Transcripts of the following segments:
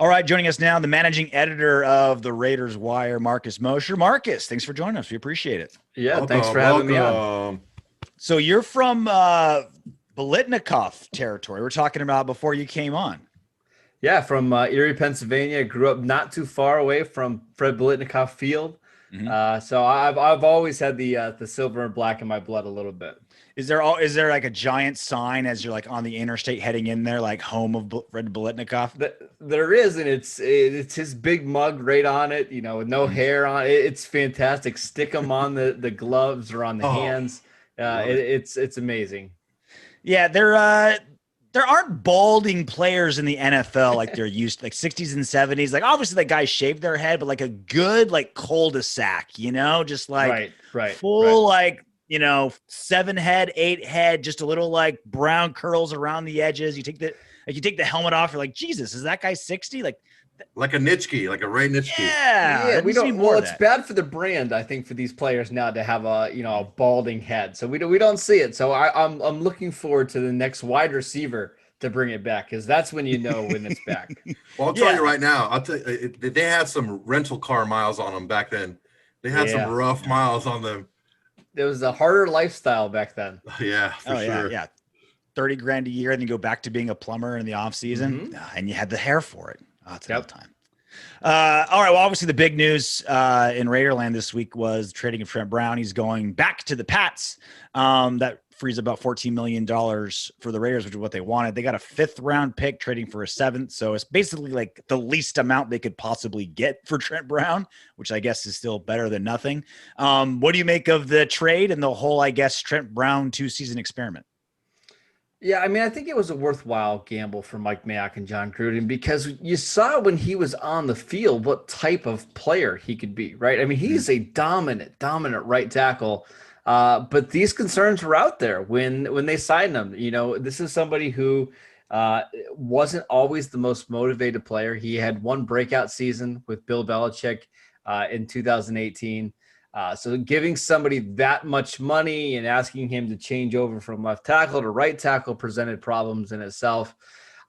All right, joining us now, the managing editor of the Raiders Wire, Marcus Mosher. Marcus, thanks for joining us. We appreciate it. Yeah, thanks for Welcome, having me on. welcome. So you're from Bolitnikoff territory. We're talking about before you came on. Yeah, from Erie, Pennsylvania. Grew up not too far away from Fred Biletnikoff Field. Mhm. So I've always had the silver and black in my blood a little bit. Is there like a giant sign as you're like on the interstate heading in there, like home of Fred Bolitnikoff? There is, and it's his big mug right on it, with no Mhm. hair on it. It's fantastic. Stick them on the gloves or on the Oh, hands. love it. It's amazing. Yeah, there aren't balding players in the NFL like they're used to, like 60s and 70s. Like obviously the guys shaved their head, but like a good like cul-de-sac, just like Right. full like 7 head, 8 head, just a little like brown curls around the edges. You take the helmet off, you're like, Jesus, is that guy 60? Like a Nitschke, like a Ray Nitschke. Yeah, Yeah, there we needs to be don't. more Well, of it's that. bad for the brand, I think, for these players now to have a balding head. So we don't see it. So I'm looking forward to the next wide receiver to bring it back, because that's when when it's back. Well, I'll tell you right now. I'll tell you, they had some rental car miles on them back then. They had some Yeah, rough miles on them. there was a harder lifestyle back then. Yeah, for sure. Yeah. 30 grand a year, and then you go back to being a plumber in the off season, and you had the hair for it. Oh, it's enough time. All right. Well, obviously the big news in Raiderland this week was trading of Trent Brown. He's going back to the Pats. That frees about $14 million for the Raiders, which is what they wanted. They got a 5th round pick trading for a 7th. So it's basically like the least amount they could possibly get for Trent Brown, which I guess is still better than nothing. What do you make of the trade and the whole, I guess, Trent Brown 2-season experiment? Yeah, I mean, I think it was a worthwhile gamble for Mike Mayock and Jon Gruden, because you saw when he was on the field what type of player he could be, right? I mean, he's a dominant right tackle. But these concerns were out there when they signed him. This is somebody who wasn't always the most motivated player. He had one breakout season with Bill Belichick in 2018. So giving somebody that much money and asking him to change over from left tackle to right tackle presented problems in itself.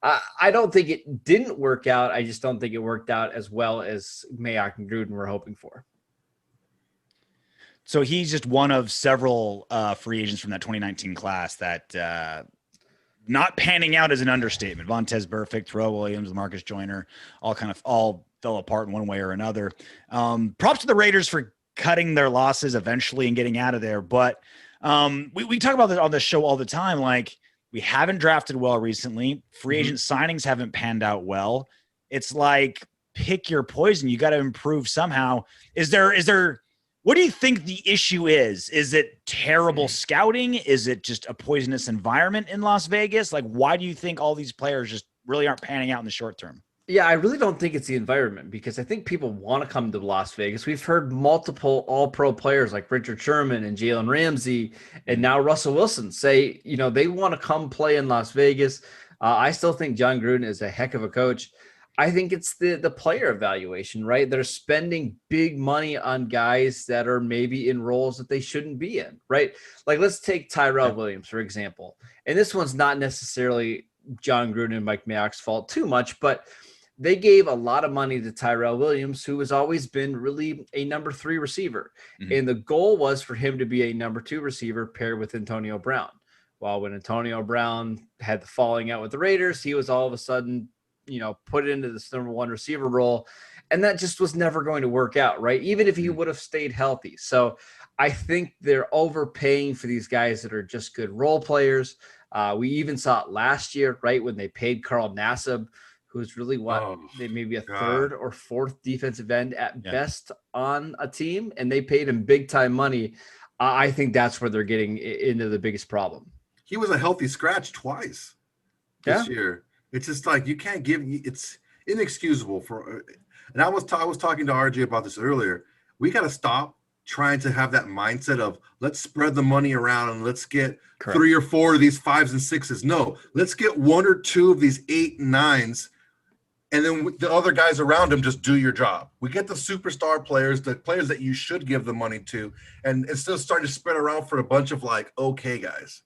I don't think it didn't work out. I just don't think it worked out as well as Mayock and Gruden were hoping for. So he's just one of several free agents from that 2019 class that not panning out is an understatement. Vontaze Burfict, Terrell Williams, Marcus Joyner, all fell apart in one way or another. Props to the Raiders for cutting their losses eventually and getting out of there. But we talk about this on the show all the time. Like, we haven't drafted well recently. Free agent signings haven't panned out well. It's like, pick your poison. You got to improve somehow. What do you think the issue is? Is it terrible scouting? Is it just a poisonous environment in Las Vegas? Like, why do you think all these players just really aren't panning out in the short term? Yeah, I really don't think it's the environment, because I think people want to come to Las Vegas. We've heard multiple all-pro players like Richard Sherman and Jalen Ramsey and now Russell Wilson say, they want to come play in Las Vegas. I still think Jon Gruden is a heck of a coach. I think it's the player evaluation, right? They're spending big money on guys that are maybe in roles that they shouldn't be in, right? Like, let's take Tyrell Williams, for example. And this one's not necessarily Jon Gruden and Mike Mayock's fault too much, but they gave a lot of money to Tyrell Williams, who has always been really a number 3 receiver. And the goal was for him to be a number 2 receiver paired with Antonio Brown. Well, when Antonio Brown had the falling out with the Raiders, he was all of a sudden, put into this number 1 receiver role. And that just was never going to work out, right? Even if he would have stayed healthy. So I think they're overpaying for these guys that are just good role players. We even saw it last year, right? When they paid Carl Nassib, who's really maybe a 3rd or 4th defensive end at best on a team, and they paid him big time money. I think that's where they're getting into the biggest problem. He was a healthy scratch twice this year. It's just like, you can't it's inexcusable and I was talking to RJ about this earlier. We got to stop trying to have that mindset of, let's spread the money around and let's get 3 or 4 of these 5s and 6s. No, let's get 1 or 2 of these 8 and 9s. And then the other guys around him just do your job. We get the superstar players, the players that you should give the money to, and instead of starting to spread around for a bunch of like okay guys.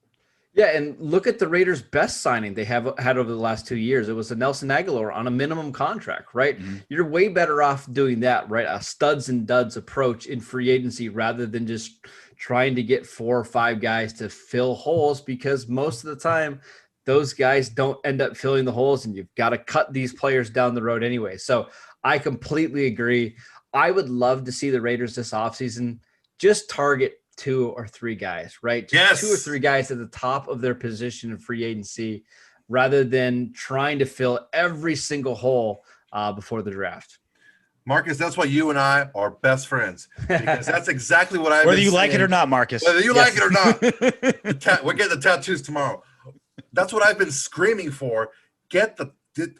Yeah, and look at the Raiders' best signing they have had over the last 2 years. It was a Nelson Aguilar on a minimum contract, right? Mm-hmm. You're way better off doing that, right? A studs and duds approach in free agency rather than just trying to get 4 or 5 guys to fill holes, because most of the time those guys don't end up filling the holes, and you've got to cut these players down the road anyway. So I completely agree. I would love to see the Raiders this offseason just target 2 or 3 guys, right? Just 2 or 3 guys at the top of their position in free agency, rather than trying to fill every single hole before the draft. Marcus, that's why you and I are best friends, because that's exactly what I've Whether been you like saying. it or not, Marcus. Whether you like it or not, we're getting the tattoos tomorrow. That's what I've been screaming for. Get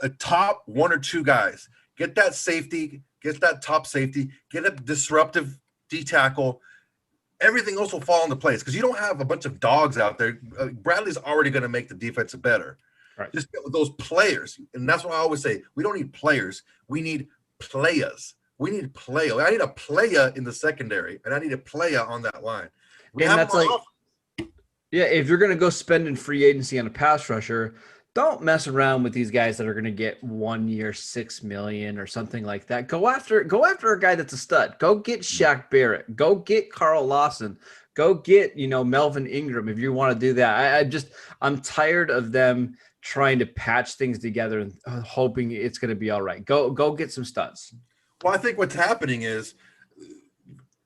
a top 1 or 2 guys. Get that safety. Get that top safety. Get a disruptive D tackle. Everything else will fall into place, because you don't have a bunch of dogs out there. Bradley's already going to make the defense better. Right. Just get with those players. And that's what I always say. We don't need players. We need players. We need player. I need a player in the secondary, and I need a player on that line. And that's like, yeah, if you're going to go spend in free agency on a pass rusher, don't mess around with these guys that are going to get 1 year, $6 million or something like that. Go after a guy that's a stud. Go get Shaq Barrett. Go get Carl Lawson. Go get, Melvin Ingram if you want to do that. I'm tired of them trying to patch things together and hoping it's going to be all right. Go get some studs. Well, I think what's happening is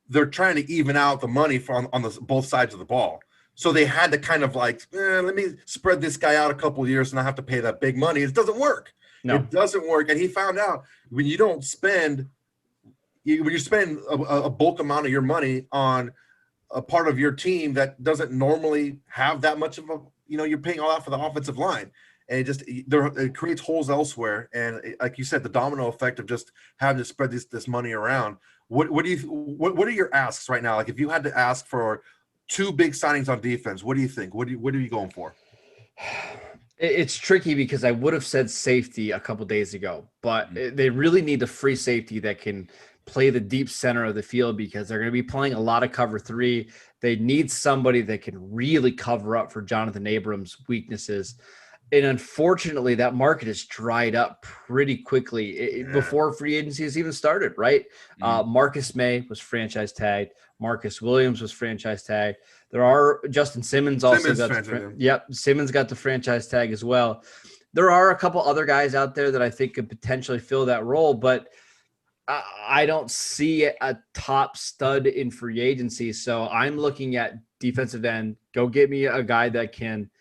they're trying to even out the money on both sides of the ball. So they had to kind of like, let me spread this guy out a couple of years and I have to pay that big money. It doesn't work. No. It doesn't work. And he found out when you spend a bulk amount of your money on a part of your team that doesn't normally have that much of you're paying all out for the offensive line. And it creates holes elsewhere. And like you said, the domino effect of just having to spread this money around. What are your asks right now? Like if you had to ask for 2 big signings on defense, what do you think? What are you going for? It's tricky because I would have said safety a couple days ago, but they really need a free safety that can play the deep center of the field, because they're going to be playing a lot of cover 3. They need somebody that can really cover up for Jonathan Abrams' weaknesses. And unfortunately, that market has dried up pretty quickly before free agency has even started, right? Mm-hmm. Marcus May was franchise tagged. Marcus Williams was franchise tagged. There are Justin Simmons also Simmons got the franchise tag as well. There are a couple other guys out there that I think could potentially fill that role, but I don't see a top stud in free agency. So I'm looking at defensive end. Go get me a guy that can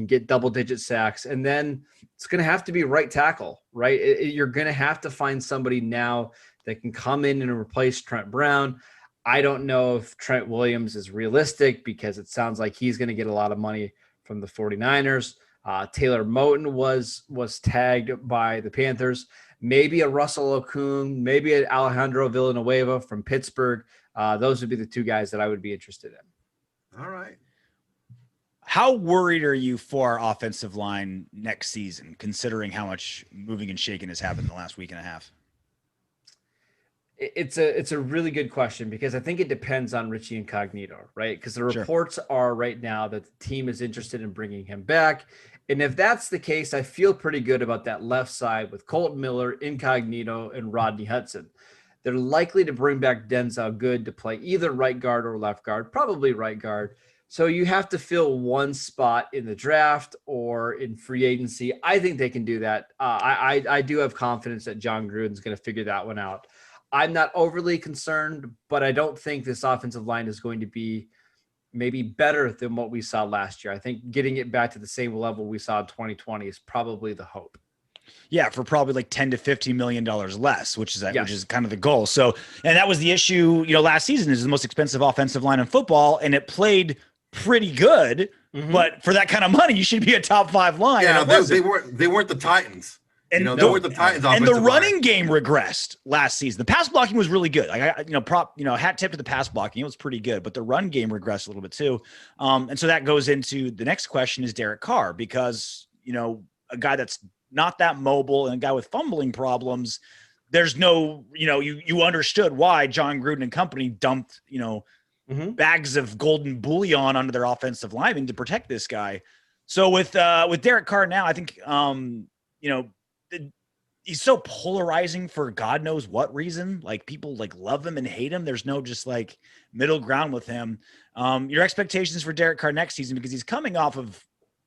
get double-digit sacks. And then it's going to have to be right tackle, right? You're going to have to find somebody now that can come in and replace Trent Brown. I don't know if Trent Williams is realistic, because it sounds like he's going to get a lot of money from the 49ers. Taylor Moton was tagged by the Panthers. Maybe a Russell Okung, maybe an Alejandro Villanueva from Pittsburgh. Those would be the 2 guys that I would be interested in. All right. How worried are you for our offensive line next season, considering how much moving and shaking has happened in the last week and a half? It's a really good question, because I think it depends on Richie Incognito, right? Because the reports are right now that the team is interested in bringing him back. And if that's the case, I feel pretty good about that left side with Colton Miller, Incognito, and Rodney Hudson. They're likely to bring back Denzel Good to play either right guard or left guard, probably right guard. So you have to fill one spot in the draft or in free agency. I think they can do that. I do have confidence that Jon Gruden is going to figure that one out. I'm not overly concerned, but I don't think this offensive line is going to be maybe better than what we saw last year. I think getting it back to the same level we saw in 2020 is probably the hope. Yeah, for probably like $10 to $15 million less, which is kind of the goal. So, and that was the issue, last season is the most expensive offensive line in football, and it played pretty good, but for that kind of money, you should be a top 5 line. Yeah, they weren't the Titans. And they weren't the Titans. And the running game regressed last season. The pass blocking was really good. Hat tip to the pass blocking. It was pretty good, but the run game regressed a little bit too. And so that goes into the next question is Derek Carr, because, a guy that's not that mobile and a guy with fumbling problems, there's no, you understood why Jon Gruden and company dumped, bags of golden bullion onto their offensive linemen to protect this guy. So with Derek Carr now, I think he's so polarizing for God knows what reason. Like people like love him and hate him. There's no just like middle ground with him. Your expectations for Derek Carr next season, because he's coming off of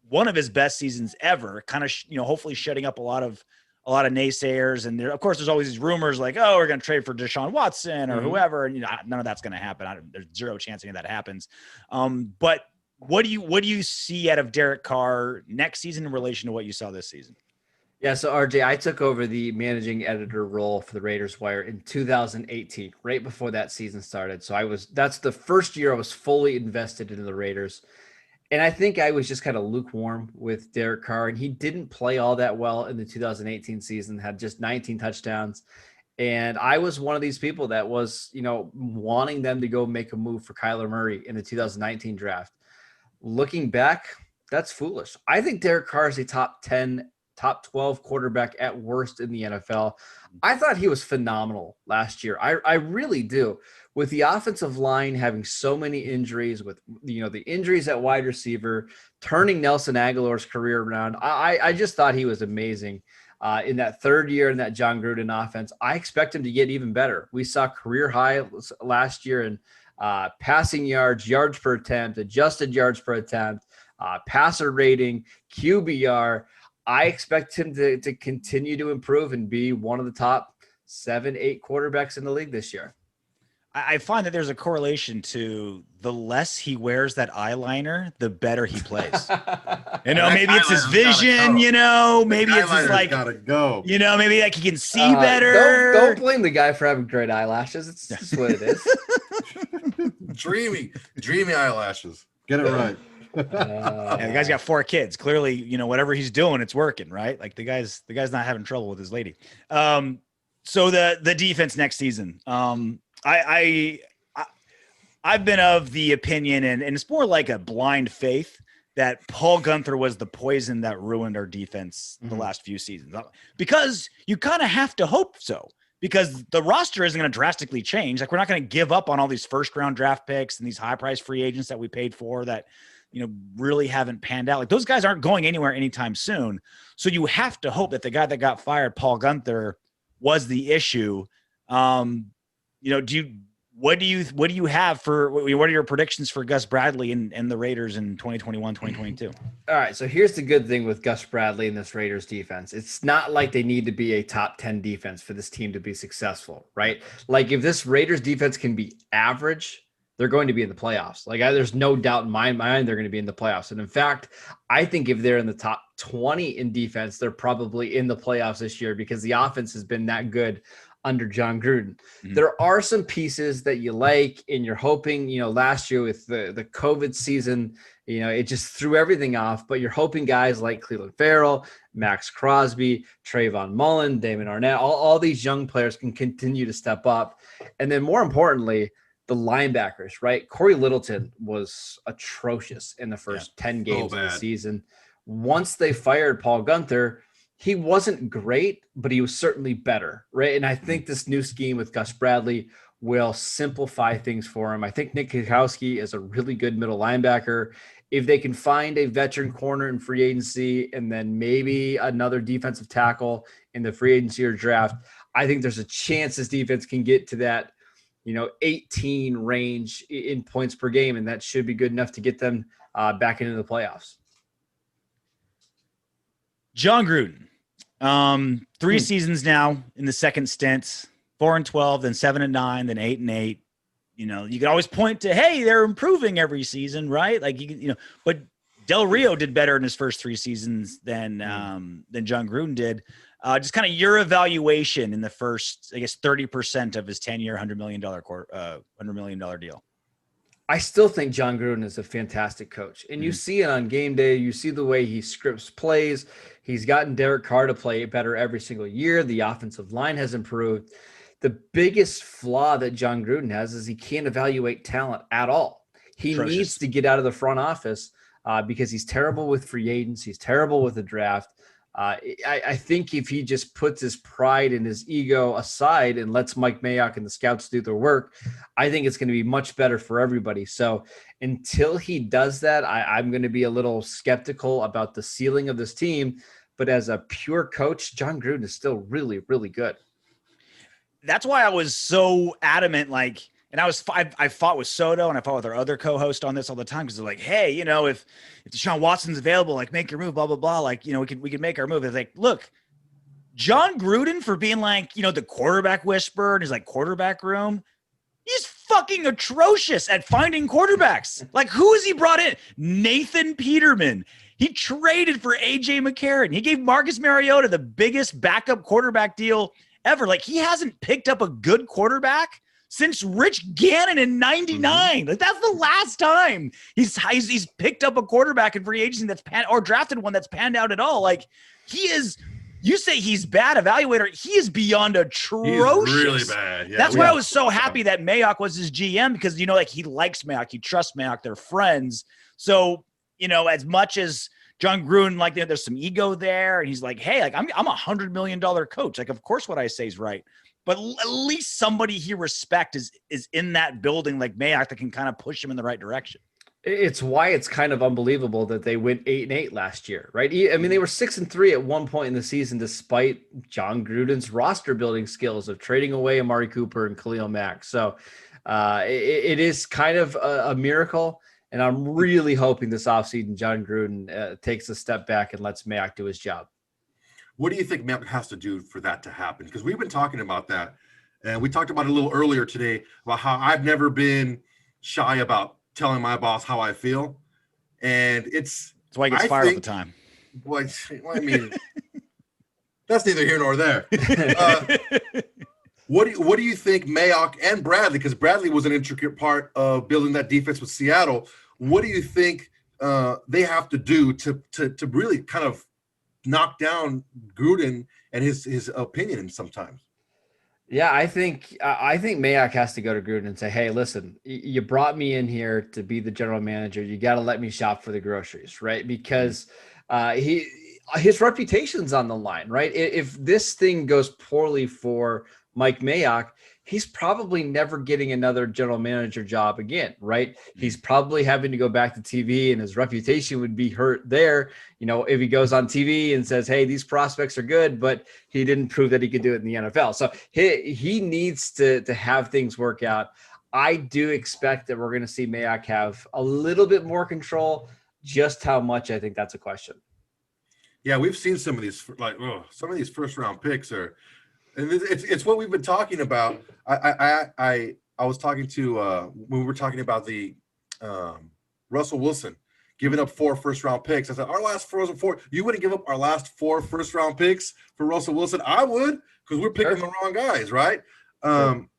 one of his best seasons ever, kind of, hopefully shutting up a lot of naysayers. And of course, there's always these rumors like, oh, we're going to trade for Deshaun Watson or whoever. And none of that's going to happen. There's zero chance any of that happens. But what do you see out of Derek Carr next season in relation to what you saw this season? Yeah, so RJ, I took over the managing editor role for the Raiders Wire in 2018, right before that season started. So that's the first year I was fully invested in the Raiders. And I think I was just kind of lukewarm with Derek Carr, and he didn't play all that well in the 2018 season, had just 19 touchdowns. And I was one of these people that was, wanting them to go make a move for Kyler Murray in the 2019 draft. Looking back, that's foolish. I think Derek Carr is a top 10, top 12 quarterback at worst in the NFL. I thought he was phenomenal last year. I really do. With the offensive line having so many injuries, with the injuries at wide receiver, turning Nelson Aguilar's career around, I just thought he was amazing. In that third year in that Jon Gruden offense, I expect him to get even better. We saw career high last year in passing yards, yards per attempt, adjusted yards per attempt, passer rating, QBR. I expect him to continue to improve and be one of the top 7-8 quarterbacks in the league this year. I find that there's a correlation to the less he wears that eyeliner, the better he plays. Maybe it's his vision, maybe it's his like, gotta go. Maybe like he can see better. Don't blame the guy for having great eyelashes. It's just what it is. Dreamy eyelashes. Get it right. And the guy's got 4 kids. Clearly, whatever he's doing, it's working, right? Like the guy's not having trouble with his lady. So the defense next season. I've been of the opinion, and it's more like a blind faith, that Paul Guenther was the poison that ruined our defense the last few seasons. Because you kind of have to hope so, because the roster isn't going to drastically change. Like, we're not going to give up on all these first-round draft picks and these high-priced free agents that we paid for that really haven't panned out. Like, those guys aren't going anywhere anytime soon. So you have to hope that the guy that got fired, Paul Guenther, was the issue. What do you have for, what are your predictions for Gus Bradley and the Raiders in 2021, 2022? All right. So here's the good thing with Gus Bradley and this Raiders defense. It's not like they need to be a top 10 defense for this team to be successful, right? Like, if this Raiders defense can be average, they're going to be in the playoffs. Like, there's no doubt in my mind they're going to be in the playoffs. And in fact, I think if they're in the top 20 in defense, they're probably in the playoffs this year, because the offense has been that good under Jon Gruden. There are some pieces that you like, and you're hoping, last year with the COVID season, it just threw everything off, but you're hoping guys like Cleveland Farrell, Max Crosby, Trayvon Mullen, Damon Arnett, all these young players can continue to step up. And then more importantly, the linebackers, right? Corey Littleton was atrocious in the first 10 games of the season. Once they fired Paul Guenther, he wasn't great, but he was certainly better, right? And I think this new scheme with Gus Bradley will simplify things for him. I think Nick Kwiatkowski is a really good middle linebacker. If they can find a veteran corner in free agency and then maybe another defensive tackle in the free agency or draft, I think there's a chance this defense can get to that 18 range in points per game, and that should be good enough to get them back into the playoffs. Jon Gruden, 3 seasons now in the second stint, 4-12, then 7-9, then 8-8. You can always point to, hey, they're improving every season, right? Like, but Del Rio did better in his first 3 seasons than Jon Gruden did. Just kind of your evaluation in the first, I guess, 30% of his 10-year, $100 million deal. I still think Jon Gruden is a fantastic coach, and you see it on game day. You see the way he scripts plays. He's gotten Derek Carr to play better every single year. The offensive line has improved. The biggest flaw that Jon Gruden has is he can't evaluate talent at all. He needs to get out of the front office because he's terrible with free agents. He's terrible with the draft. I think if he just puts his pride and his ego aside and lets Mike Mayock and the scouts do their work, I think it's going to be much better for everybody. So until he does that, I'm going to be a little skeptical about the ceiling of this team. But as a pure coach, Jon Gruden is still really, really good. That's why I was so adamant, and I fought with Soto and I fought with our other co-host on this all the time, because they're like, hey, if Deshaun Watson's available, make your move, blah, blah, blah. We can make our move. It's like, look, Jon Gruden, for being the quarterback whisperer in his quarterback room, he's fucking atrocious at finding quarterbacks. Who has he brought in? Nathan Peterman. He traded for AJ McCarron. He gave Marcus Mariota the biggest backup quarterback deal ever. He hasn't picked up a good quarterback since Rich Gannon in '99. That's the last time he's picked up a quarterback in free agency or drafted one that's panned out at all. He is. You say he's bad evaluator. He is beyond atrocious. He's really bad. Yeah, that's why I was so happy that Mayock was his GM, because he likes Mayock, he trusts Mayock, they're friends. So as much as Jon Gruden, there's some ego there, and he's like, hey, I'm $100 million coach. Of course what I say is right. But at least somebody he respects is in that building like Mayock that can kind of push him in the right direction. It's why it's kind of unbelievable that they went 8-8 last year, right? I mean, they were 6-3 at one point in the season, despite Jon Gruden's roster building skills of trading away Amari Cooper and Khalil Mack. So it is kind of a miracle. And I'm really hoping this offseason Jon Gruden takes a step back and lets Mayock do his job. What do you think Mayock has to do for that to happen? Because we've been talking about that. And we talked about it a little earlier today about how I've never been shy about telling my boss how I feel. And that's why he gets fired all the time. Well, I mean, that's neither here nor there. What do you think Mayock and Bradley, because Bradley was an intricate part of building that defense with Seattle, what do you think they have to do to really kind of knock down Gruden and his opinion sometimes? Yeah, I think Mayock has to go to Gruden and say, hey, listen, you brought me in here to be the general manager. You got to let me shop for the groceries, right? Because his reputation's on the line, right? If this thing goes poorly for Mike Mayock, he's probably never getting another general manager job again, right? He's probably having to go back to TV, and his reputation would be hurt there. If he goes on TV and says, hey, these prospects are good, but he didn't prove that he could do it in the NFL. So he needs to have things work out. I do expect that we're going to see Mayock have a little bit more control. Just how much, I think that's a question. Yeah, we've seen some of these, some of these first round picks are, and it's what we've been talking about. I was talking to when we were talking about the Russell Wilson giving up 4 first-round picks. I said, our last 4, you wouldn't give up our last 4 first-round picks for Russell Wilson? I would, because we're picking the wrong guys, right? I'm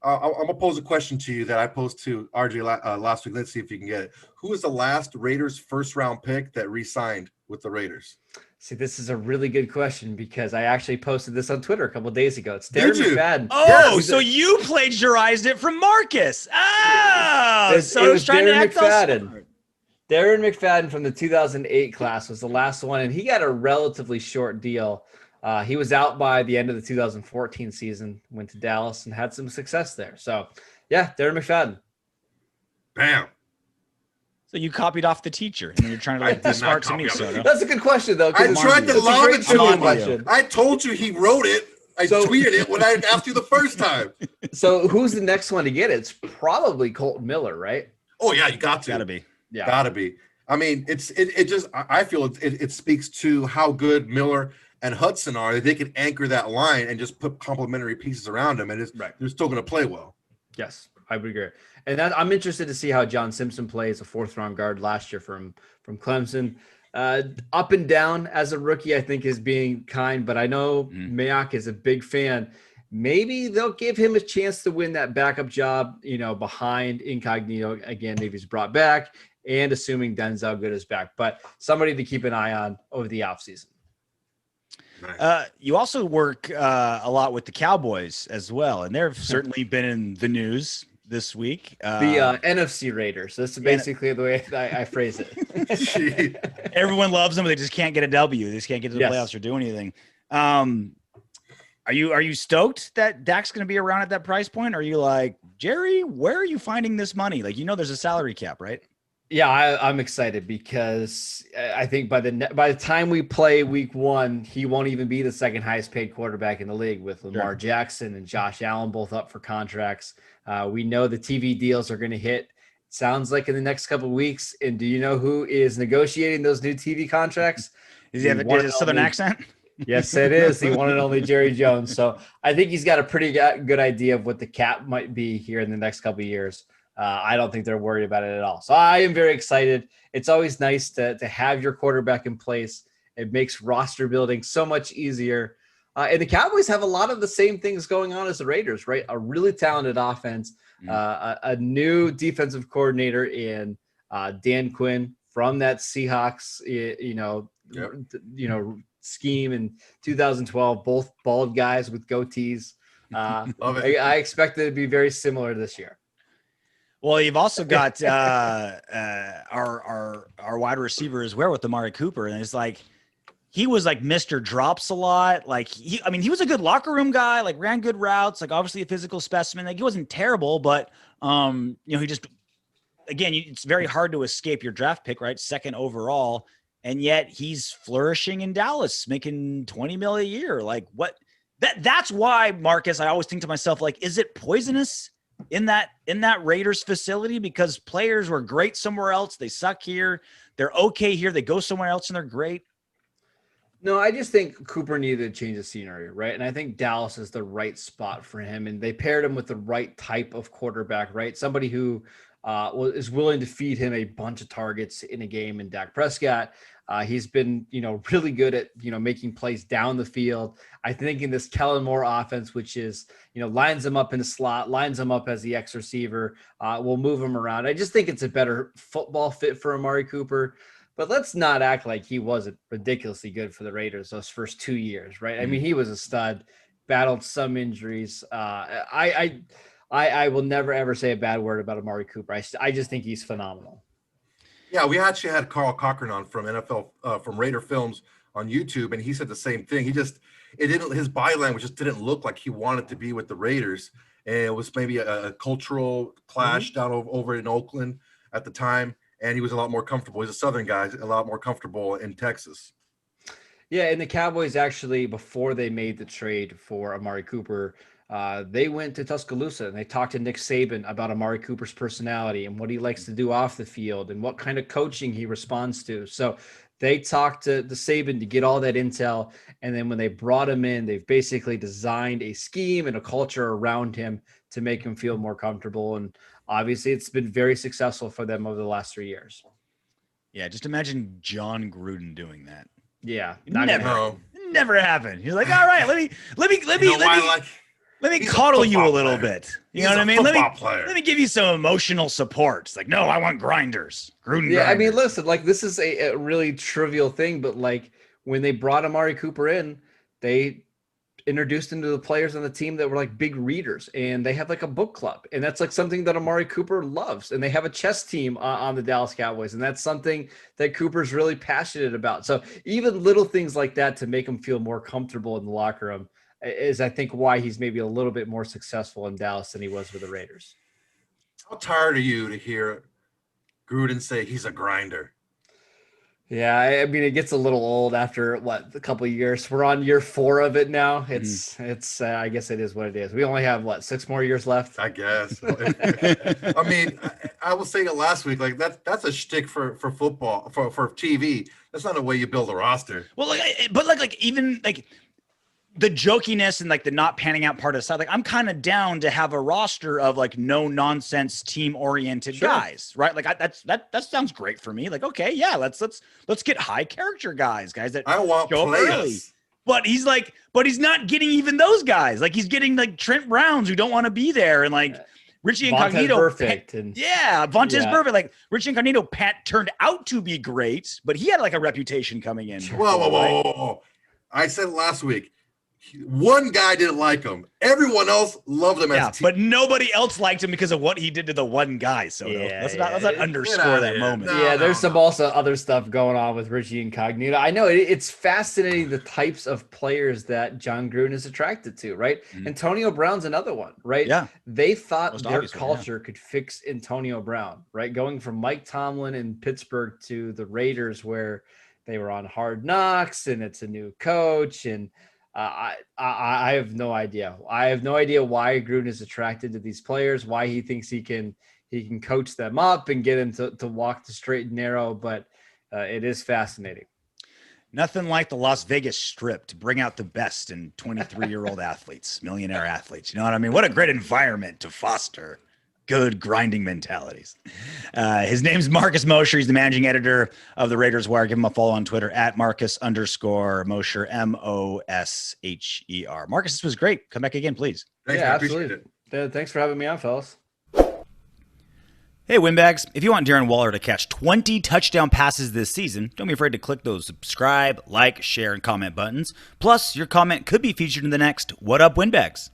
going to pose a question to you that I posed to RJ last week. Let's see if you can get it. Who is the last Raiders first-round pick that re-signed with the Raiders? See, this is a really good question, because I actually posted this on Twitter a couple of days ago. It's Darren McFadden. Oh, so you plagiarized it from Marcus. Oh, so it was Darren McFadden. Darren McFadden from the 2008 class was the last one, and he got a relatively short deal. He was out by the end of the 2014 season, went to Dallas and had some success there. So, yeah, Darren McFadden. Bam. So you copied off the teacher, and you're trying to be smart to me, Soto. That's a good question, though. I tried to lob it to him. I told you he wrote it. I tweeted it when I asked you the first time. So who's the next one to get it? It's probably Colton Miller, right? Oh, yeah, you got to. Got to be. Yeah. Got to be. I mean, I feel it speaks to how good Miller and Hudson are, that they can anchor that line and just put complementary pieces around them, and they're still going to play well. Yes, I would agree. And I'm interested to see how John Simpson plays, a 4th-round guard last year from Clemson. Up and down as a rookie, I think, is being kind, but I know Mayock is a big fan. Maybe they'll give him a chance to win that backup job, behind Incognito again, if he's brought back, and assuming Denzel Good is back. But somebody to keep an eye on over the offseason. Nice. You also work a lot with the Cowboys as well, and they've certainly been in the news. this week. The NFC Raiders. That's basically the way I phrase it. Everyone loves them, but they just can't get a W. They just can't get to the playoffs or do anything. Are you stoked that Dak's going to be around at that price point? Are you like, Jerry, where are you finding this money? Like, there's a salary cap, right? Yeah, I'm excited because I think by the time we play week 1, he won't even be the second highest paid quarterback in the league with Lamar Jackson and Josh Allen both up for contracts. We know the TV deals are going to hit. Sounds like in the next couple of weeks. And do you know who is negotiating those new TV contracts? Does he have a Southern accent? Yes, it is. The one and only Jerry Jones. So I think he's got a pretty good idea of what the cap might be here in the next couple of years. I don't think they're worried about it at all. So I am very excited. It's always nice to have your quarterback in place. It makes roster building so much easier. And the Cowboys have a lot of the same things going on as the Raiders, right? A really talented offense, a new defensive coordinator in Dan Quinn from that Seahawks, scheme in 2012, both bald guys with goatees. I expect it to be very similar this year. Well, you've also got our wide receiver as well with Amari Cooper, and it's like he was like Mr. Drops a lot. Like he was a good locker room guy, like ran good routes, like obviously a physical specimen. Like he wasn't terrible, but he just it's very hard to escape your draft pick, right? Second overall. And yet he's flourishing in Dallas, making $20 million a year. Like what? That's why, Marcus, I always think to myself, like, is it poisonous in that Raiders facility? Because players were great somewhere else. They suck here. They're okay here. They go somewhere else and they're great. No, I just think Cooper needed to change the scenery, right? And I think Dallas is the right spot for him. And they paired him with the right type of quarterback, right? Somebody who is willing to feed him a bunch of targets in a game in Dak Prescott. He's been, really good at, making plays down the field. I think in this Kellen Moore offense, which is, lines him up in the slot, lines him up as the X receiver, will move him around. I just think it's a better football fit for Amari Cooper. But let's not act like he wasn't ridiculously good for the Raiders those first 2 years, right? I mean, he was a stud, battled some injuries. I will never, ever say a bad word about Amari Cooper. I just think he's phenomenal. Yeah, we actually had Carl Cochran on from NFL, from Raider Films on YouTube, and he said the same thing. His body language just didn't look like he wanted to be with the Raiders, and it was maybe a cultural clash down over in Oakland at the time, and he was a lot more comfortable. He's a Southern guy, a lot more comfortable in Texas. Yeah, and the Cowboys actually, before they made the trade for Amari Cooper, they went to Tuscaloosa and they talked to Nick Saban about Amari Cooper's personality and what he likes to do off the field and what kind of coaching he responds to. So they talked to the Saban to get all that intel. And then when they brought him in, they've basically designed a scheme and a culture around him to make him feel more comfortable. And obviously it's been very successful for them over the last 3 years. Yeah. Just imagine Jon Gruden doing that. Yeah. Never happened. He's like, all right, let me coddle you a little bit. You know what I mean? Let me give you some emotional support. It's like, no, I want grinders. Gruden. Yeah, grinders. I mean, listen, like this is a really trivial thing, but like when they brought Amari Cooper in, they introduced him to the players on the team that were like big readers, and they have like a book club, and that's like something that Amari Cooper loves. And they have a chess team on the Dallas Cowboys, and that's something that Cooper's really passionate about. So even little things like that to make him feel more comfortable in the locker room is, I think, why he's maybe a little bit more successful in Dallas than he was with the Raiders. How tired are you to hear Gruden say he's a grinder? Yeah, I mean, it gets a little old after a couple of years. We're on year 4 of it now. It's I guess it is what it is. We only have 6 more years left. I guess. I mean, I was saying it last week. Like that's a shtick for football, for TV. That's not a way you build a roster. Well, even the jokiness and the not panning out part aside, I'm kind of down to have a roster of no nonsense team oriented guys, right? That sounds great for me. Okay, yeah, let's get high character guys that I want show up early. But he's not getting even those guys. He's getting Trent Browns who don't want to be there, and Richie Incognito. Perfect. Vontez perfect. Richie Incognito turned out to be great, but he had a reputation coming in. Whoa. I said last week, One guy didn't like him. Everyone else loved him as a team. But nobody else liked him because of what he did to the one guy. So let's not underscore that moment. There's some also other stuff going on with Richie Incognito. I know it's fascinating the types of players that Jon Gruden is attracted to, right? Mm-hmm. Antonio Brown's another one, right? Yeah. They thought their culture could fix Antonio Brown, right? Going from Mike Tomlin in Pittsburgh to the Raiders, where they were on Hard Knocks and it's a new coach. And I have no idea. I have no idea why Gruden is attracted to these players, why he thinks he can coach them up and get them to walk the straight and narrow. But it is fascinating. Nothing like the Las Vegas Strip to bring out the best in 23-year-old athletes, millionaire athletes. You know what I mean? What a great environment to foster good grinding mentalities. His name's Marcus Mosher. He's the managing editor of the Raiders Wire. Give him a follow on Twitter at Marcus_Mosher, Mosher. Marcus, this was great. Come back again, please. Thanks, man. Absolutely. Thanks for having me on, fellas. Hey, Windbags, if you want Darren Waller to catch 20 touchdown passes this season, don't be afraid to click those subscribe, like, share, and comment buttons. Plus, your comment could be featured in the next What Up, Windbags?